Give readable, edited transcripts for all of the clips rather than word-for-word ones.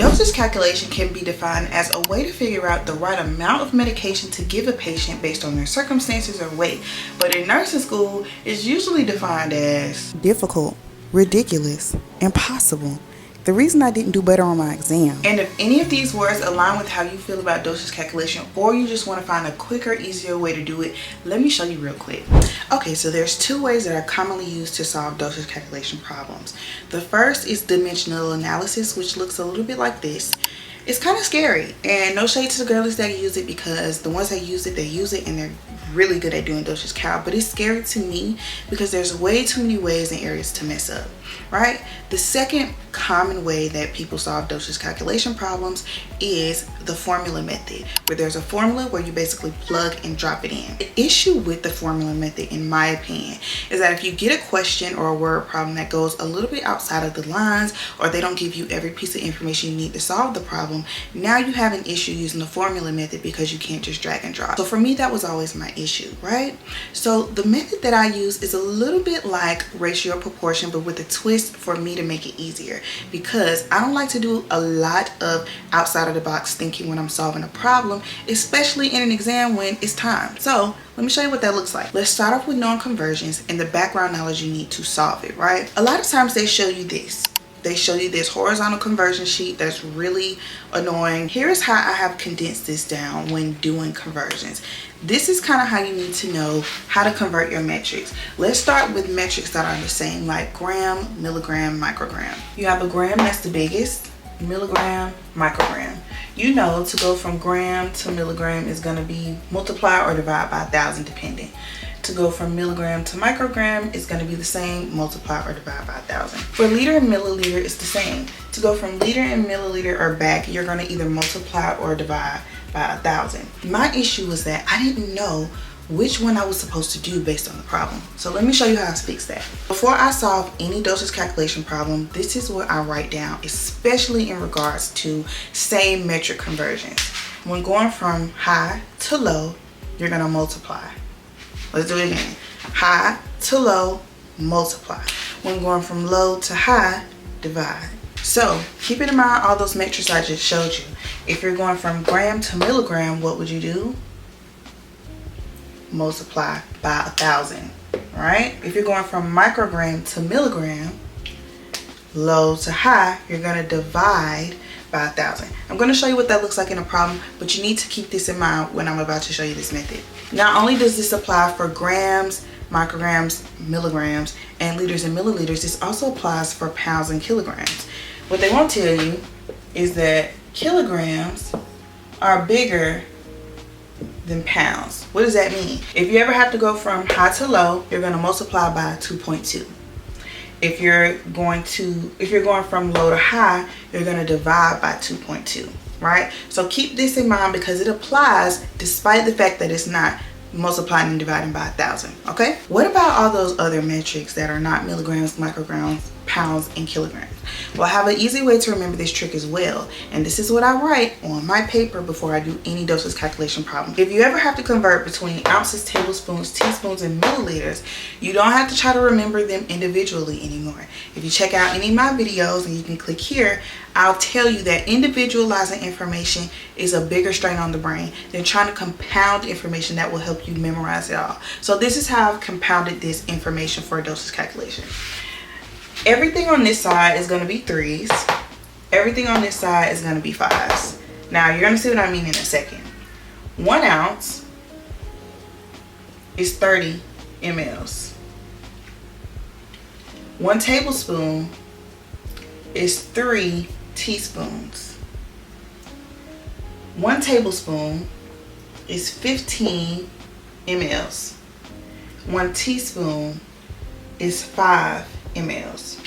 Dosage calculation can be defined as a way to figure out the right amount of medication to give a patient based on their circumstances or weight. But in nursing school, it's usually defined as difficult, ridiculous, impossible. The reason I didn't do better on my exam. And if any of these words align with how you feel about dosage calculation, or you just want to find a quicker, easier way to do it, let me show you real quick. Okay, so there's two ways that are commonly used to solve dosage calculation problems. The first is dimensional analysis, which looks a little bit like this. It's kind of scary, and no shade to the girlies that use it, because the ones that use it, they use it and they're really good at doing dosage cal, but it's scary to me because there's way too many ways and areas to mess up, right? The second common way that people solve dosage calculation problems is the formula method, where there's a formula where you basically plug and drop it in. The issue with the formula method, in my opinion, is that if you get a question or a word problem that goes a little bit outside of the lines, or they don't give you every piece of information you need to solve the problem, now you have an issue using the formula method because you can't just drag and drop. So for me, that was always my issue, right? So the method that I use is a little bit like ratio proportion, but with a twist for me to make it easier, because I don't like to do a lot of outside of the box thinking when I'm solving a problem, especially in an exam when it's time. So let me show you what that looks like. Let's start off with known conversions and the background knowledge you need to solve it, right? A lot of times they show you this. They show you this horizontal conversion sheet that's really annoying. Here's how I have condensed this down when doing conversions. This is kind of how you need to know how to convert your metrics. Let's start with metrics that are the same, like gram, milligram, microgram. You have a gram, that's the biggest, milligram, microgram. You know to go from gram to milligram is going to be multiply or divide by 1,000 depending. To go from milligram to microgram is going to be the same, multiply or divide by 1,000. For liter and milliliter, it's the same. To go from liter and milliliter or back, you're going to either multiply or divide by 1,000. My issue was that I didn't know which one I was supposed to do based on the problem. So let me show you how I fix that. Before I solve any dosage calculation problem, this is what I write down, especially in regards to same metric conversions. When going from high to low, you're going to multiply. Let's do it again. High to low, multiply. When going from low to high, divide. So keep in mind all those metrics I just showed you. If you're going from gram to milligram, what would you do? Multiply by 1,000, right? If you're going from microgram to milligram, low to high, you're going to divide by 1,000. I'm going to show you what that looks like in a problem, but you need to keep this in mind when I'm about to show you this method. Not only does this apply for grams, micrograms, milligrams, and liters and milliliters, this also applies for pounds and kilograms. What they won't tell you is that kilograms are bigger than pounds. What does that mean? If you ever have to go from high to low, you're going to multiply by 2.2. If you're going from low to high, you're going to divide by 2.2, right? So keep this in mind because it applies despite the fact that it's not multiplying and dividing by 1,000, okay? What about all those other metrics that are not milligrams, micrograms, pounds, and kilograms? Well, I have an easy way to remember this trick as well, and this is what I write on my paper before I do any dosage calculation problem. If you ever have to convert between ounces, tablespoons, teaspoons, and milliliters, you don't have to try to remember them individually anymore. If you check out any of my videos, and you can click here, I'll tell you that individualizing information is a bigger strain on the brain than trying to compound information that will help you memorize it all. So this is how I've compounded this information for a dosage calculation. Everything on this side is going to be 3s. Everything on this side is going to be 5s. Now you're going to see what I mean in a second. 1 ounce is 30 mLs. 1 tablespoon is 3 teaspoons. 1 tablespoon is 15 mLs. 1 teaspoon is 5 mLs.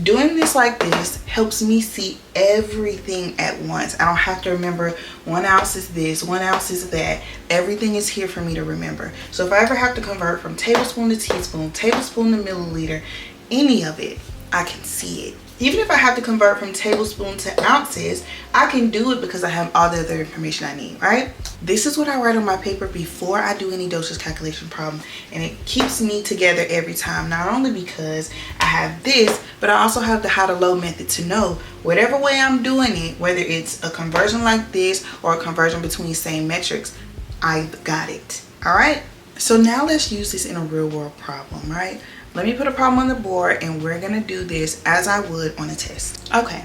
Doing this like this helps me see everything at once. I don't have to remember 1 ounce is this, 1 ounce is that. Everything is here for me to remember. So if I ever have to convert from tablespoon to teaspoon, tablespoon to milliliter, any of it, I can see it Even if I have to convert from tablespoon to ounces, I can do it because I have all the other information I need, right? This is what I write on my paper before I do any dosage calculation problem, and it keeps me together every time, not only because I have this, but I also have the high to low method to know whatever way I'm doing it, whether it's a conversion like this or a conversion between same metrics, I've got it. All right, so now let's use this in a real world problem, right? Let me put a problem on the board and we're gonna do this as I would on a test. Okay,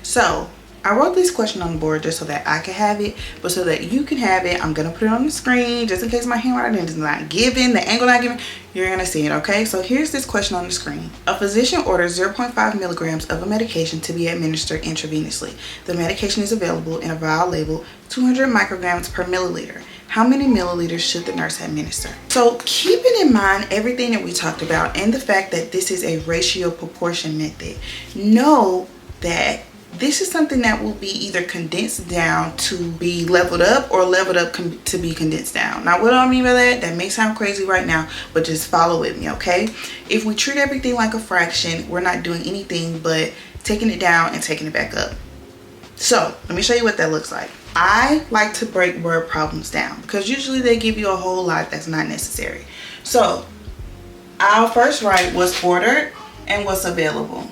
so I wrote this question on the board just so that I can have it, but so that you can have it, I'm gonna put it on the screen just in case my handwriting is not given, the angle not given, you're gonna see it, okay? So here's this question on the screen. A physician orders 0.5 milligrams of a medication to be administered intravenously. The medication is available in a vial labeled 200 micrograms per milliliter. How many milliliters should the nurse administer? So keeping in mind everything that we talked about and the fact that this is a ratio proportion method, know that this is something that will be either condensed down to be leveled up or leveled up to be condensed down. Now, what do I mean by that? That may sound crazy right now, but just follow with me, okay? If we treat everything like a fraction, we're not doing anything but taking it down and taking it back up. So let me show you what that looks like. I like to break word problems down because usually they give you a whole lot that's not necessary. So I'll first write what's ordered and what's available.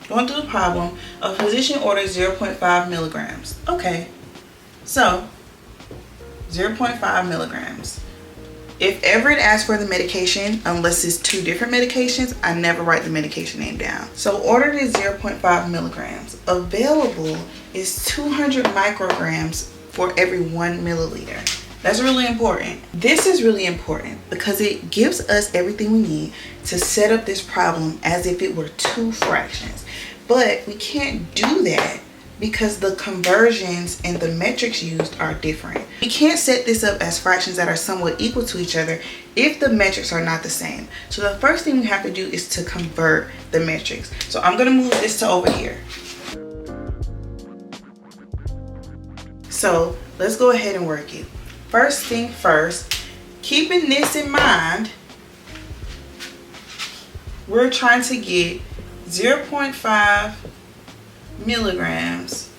Going through the problem, a physician orders 0.5 milligrams. Okay, so 0.5 milligrams. If ever it asks for the medication, unless it's two different medications, I never write the medication name down. So ordered is 0.5 milligrams. Available is 200 micrograms for every 1 milliliter. That's really important. This is really important because it gives us everything we need to set up this problem as if it were two fractions. But we can't do that because the conversions and the metrics used are different. We can't set this up as fractions that are somewhat equal to each other if the metrics are not the same. So the first thing we have to do is to convert the metrics. So I'm gonna move this to over here. So let's go ahead and work it. First thing first, keeping this in mind, we're trying to get 0.5 milligrams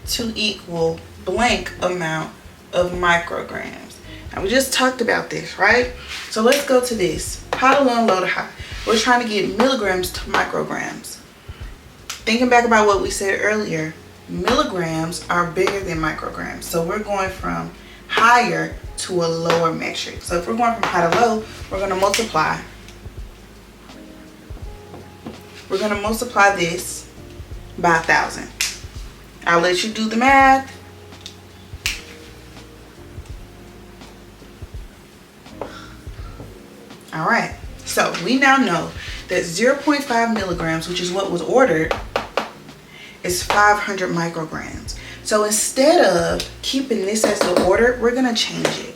to equal blank amount of micrograms. Now we just talked about this, right? So let's go to this. High to low and low to high. We're trying to get milligrams to micrograms. Thinking back about what we said earlier, milligrams are bigger than micrograms. So we're going from higher to a lower metric. So if we're going from high to low, we're going to multiply. We're going to multiply this by 1,000. I'll let you do the math. All right, so we now know that 0.5 milligrams, which is what was ordered, is 500 micrograms. So instead of keeping this as the order, we're gonna change it.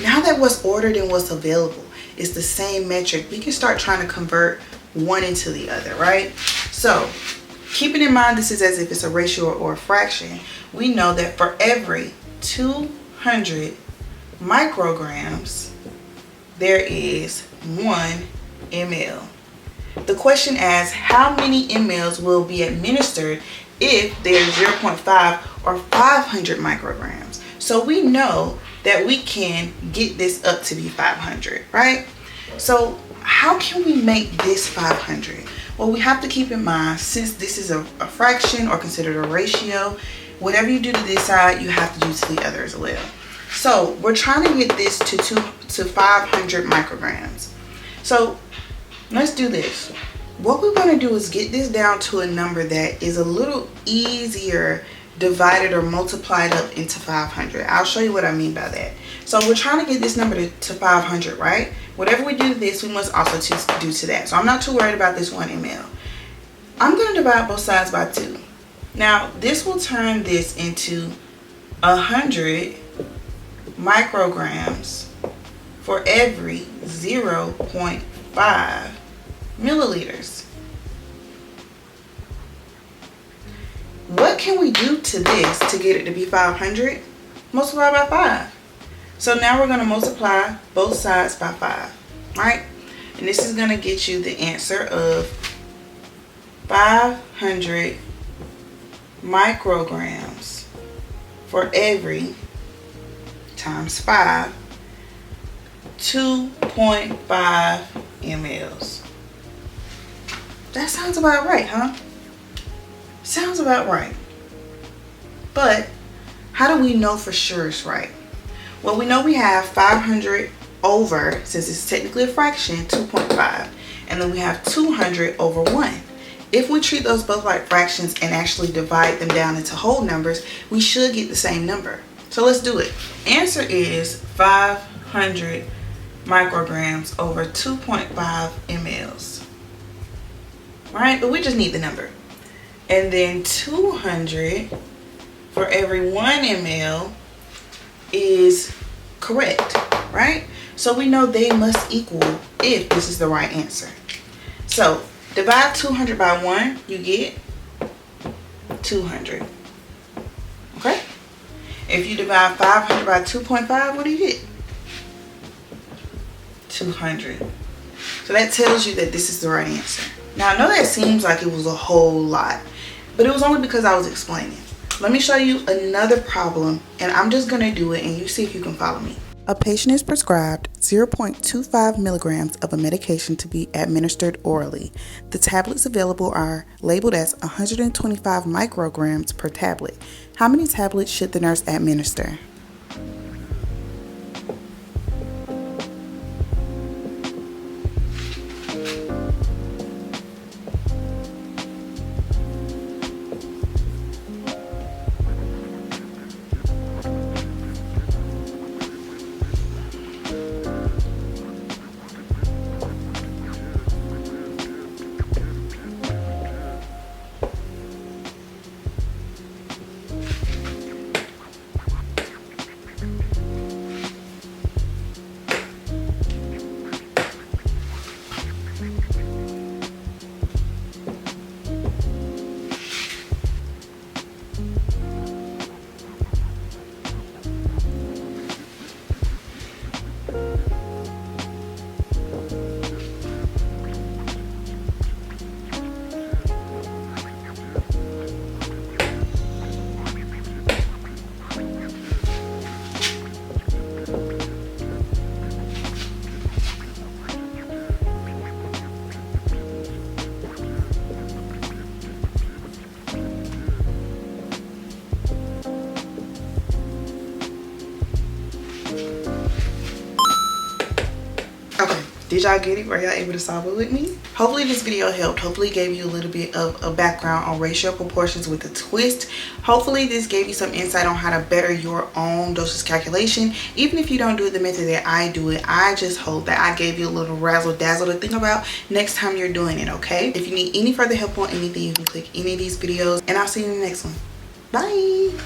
Now that what's ordered and what's available is the same metric, we can start trying to convert one into the other, right? So keeping in mind this is as if it's a ratio or a fraction, we know that for every 200 micrograms, there is 1 ml. The question asks how many mLs will be administered if there's 0.5 or 500 micrograms. So we know that we can get this up to be 500, right? So how can we make this 500? Well, we have to keep in mind, since this is a fraction or considered a ratio, whatever you do to this side, you have to do to the other as well. So we're trying to get this to 500 micrograms. So let's do this. What we want to do is get this down to a number that is a little easier divided or multiplied up into 500. I'll show you what I mean by that. So we're trying to get this number to 500, right? Whatever we do to this, we must also do to that. So I'm not too worried about this 1 ml. I'm going to divide both sides by 2. Now this will turn this into 100 micrograms for every 0.5 milliliters. What can we do to this to get it to be 500? Multiply by 5. So now we're going to multiply both sides by 5, right? And this is going to get you the answer of 500 micrograms for every times 5, 2.5 mLs. That sounds about right, huh? Sounds about right. But how do we know for sure it's right? Well, we know we have 500 over, since it's technically a fraction, 2.5. And then we have 200 over 1. If we treat those both like fractions and actually divide them down into whole numbers, we should get the same number. So let's do it. Answer is 500 micrograms over 2.5 mLs. Right? But we just need the number. And then 200 for every 1 ml is correct, right? So we know they must equal if this is the right answer. So divide 200 by 1, you get 200. Okay? If you divide 500 by 2.5, what do you get? 200. So that tells you that this is the right answer. Now I know that seems like it was a whole lot, but it was only because I was explaining. Let me show you another problem, and I'm just going to do it and you see if you can follow me. A patient is prescribed 0.25 milligrams of a medication to be administered orally. The tablets available are labeled as 125 micrograms per tablet. How many tablets should the nurse administer? Okay, did y'all get it? Were y'all able to solve it with me? Hopefully this video helped. Hopefully it gave you a little bit of a background on ratio proportions with a twist. Hopefully this gave you some insight on how to better your own dosage calculation. Even if you don't do it the method that I do it, I just hope that I gave you a little razzle dazzle to think about next time you're doing it, okay? If you need any further help on anything, you can click any of these videos, and I'll see you in the next one. Bye!